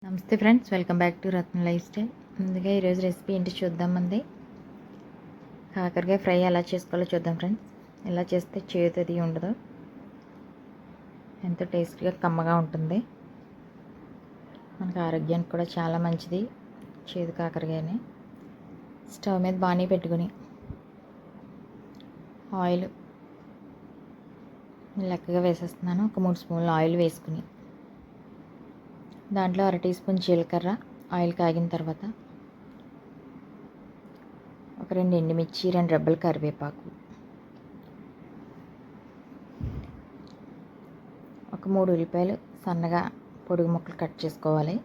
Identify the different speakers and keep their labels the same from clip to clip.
Speaker 1: నమస్తే friends, welcome back to Ratna life style. ముందుగా ఈరోజు రెసిపీ ఏంటి చూద్దామంది. కాకరకాయ ఫ్రై ఎలా చేసుకోవాలో చూద్దాం ఫ్రెండ్స్. ఎలా చేస్తే చేదు ఉండదు, ఎంతో టేస్టీగా కమ్మగా ఉంటుంది. మనకు ఆరోగ్యానికి కూడా చాలా మంచిది చేదు కాకరకాయని. స్టవ్ మీద బాణీ పెట్టుకుని ఆయిల్ లెక్కగా వేసేస్తున్నాను. ఒక 3 స్పూన్లు ఆయిల్ వేసుకుని దాంట్లో 1/2 టీ స్పూన్ జీలకర్ర. ఆయిల్ కాగిన తర్వాత ఒక 2 ఎండుమిర్చి, 2 రెబ్బల కరివేపాకు, ఒక 3 ఉల్లిపాయలు సన్నగా పొడుగు ముక్కలు కట్ చేసుకోవాలి.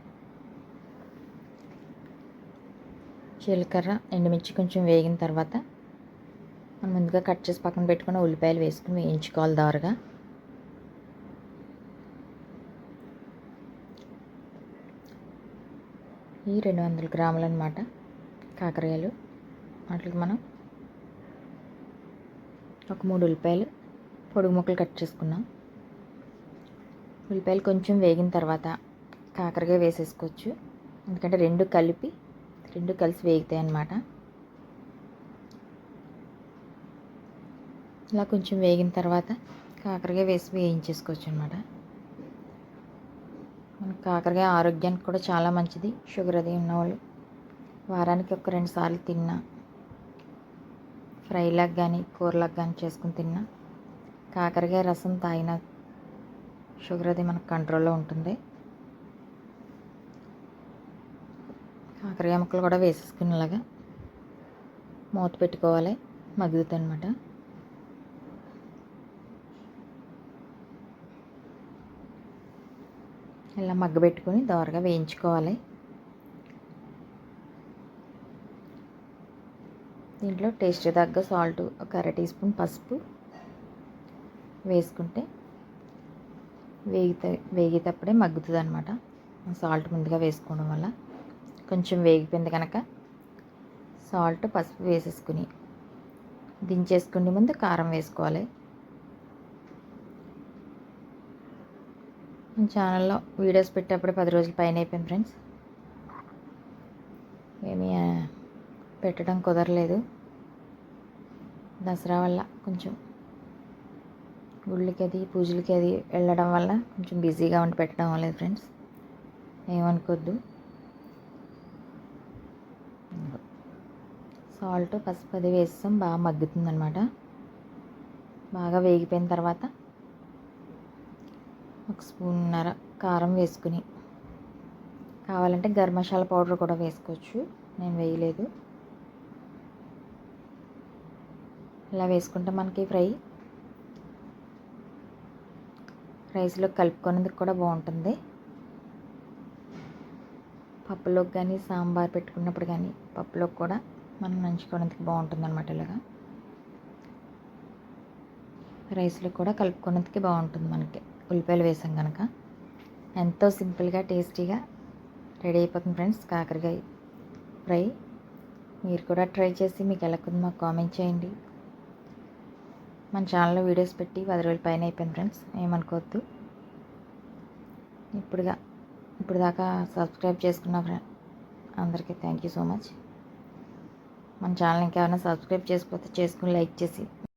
Speaker 1: జీలకర్ర, ఎండుమిర్చి కొంచెం వేగిన తర్వాత మనం ముందుగా కట్ చేసి పక్కన పెట్టుకున్న ఉల్లిపాయలు వేసుకుని వేయించుకోవాలి దారుగా. ఈ 200 గ్రాములు అన్నమాట కాకరకాయలు. వాటికి మనం ఒక 3 ఉల్లిపాయలు పొడుగు ముక్కలు కట్ చేసుకున్నాం. ఉల్లిపాయలు కొంచెం వేగిన తర్వాత కాకరకాయ వేసేసుకోవచ్చు, ఎందుకంటే రెండు కలిసి వేగుతాయి అన్నమాట. ఇలా కొంచెం వేగిన తర్వాత కాకరకాయ వేసి వేయించేసుకోవచ్చు అన్నమాట. మన కాకరకాయ ఆరోగ్యానికి కూడా చాలా మంచిది. షుగర్ అది ఉన్నవాళ్ళు వారానికి ఒక 2 సార్లు తిన్నా, ఫ్రైలాగా కానీ కూరలాగా కానీ చేసుకుని తిన్నా, కాకరకాయ రసం తాగిన షుగర్ అది మనకు కంట్రోల్లో ఉంటుంది. కాకరకాయ ముక్కలు కూడా వేసేసుకునేలాగా మూత పెట్టుకోవాలి, మగ్గుతుంది అనమాట. ఇలా మగ్గబెట్టుకొని దోరగా వేయించుకోవాలి. దీంట్లో టేస్ట్ తగ్గ సాల్ట్, ఒక 1/2 టీ స్పూన్ పసుపు వేసుకుంటే వేగేటప్పుడే మగ్గుతుంది అనమాట. సాల్ట్ ముందుగా వేసుకోవడం వల్ల కొంచెం వేగిపోయింది కనుక సాల్ట్, పసుపు వేసేసుకుని దించేసుకునే ముందు కారం వేసుకోవాలి. మన ఛానల్లో వీడియోస్ పెట్టేప్పుడు 10 రోజుల పైన అయిపోయింది ఫ్రెండ్స్. ఏమీ పెట్టడం కుదరలేదు. దసరా వల్ల కొంచెం గుళ్ళకి అది పూజలకి అది వెళ్ళడం వల్ల కొంచెం బిజీగా ఉండి పెట్టడం అవ్వలేదు ఫ్రెండ్స్, ఏమనుకోద్దు. సాల్ట్, పసుపు అది వేస్తాం, బాగా మగ్గుతుంది అనమాట. బాగా వేగిపోయిన తర్వాత 1 స్పూన్నర కారం వేసుకుని, కావాలంటే గరం మసాలా పౌడర్ కూడా వేసుకోవచ్చు, నేను వేయలేదు. ఇలా వేసుకుంటే మనకి రైస్లో కలుపుకునేందుకు కూడా బాగుంటుంది. పప్పులోకి కానీ సాంబార్ పెట్టుకున్నప్పుడు కానీ పప్పులోకి కూడా మనం నంచుకునేందుకు బాగుంటుంది అనమాట. ఇలాగా రైస్లో కూడా కలుపుకునేందుకు బాగుంటుంది మనకి. ఉల్లిపాయలు వేసాం కనుక ఎంతో సింపుల్గా టేస్టీగా రెడీ అయిపోతుంది ఫ్రెండ్స్ కాకరకాయ ఫ్రై. మీరు కూడా ట్రై చేసి మీకు ఎలా ఉందో మాకు కామెంట్ చేయండి. మన ఛానల్లో వీడియోస్ పెట్టి 10 రోజుల పైన అయిపోయింది ఫ్రెండ్స్, ఏమనుకోవద్దు. ఇప్పుడు దాకా సబ్స్క్రైబ్ చేసుకున్న అందరికీ థ్యాంక్ యూ సో మచ్. మన ఛానల్ ఇంకేమైనా సబ్స్క్రైబ్ చేసుకోకపోతే చేసుకుని లైక్ చేసి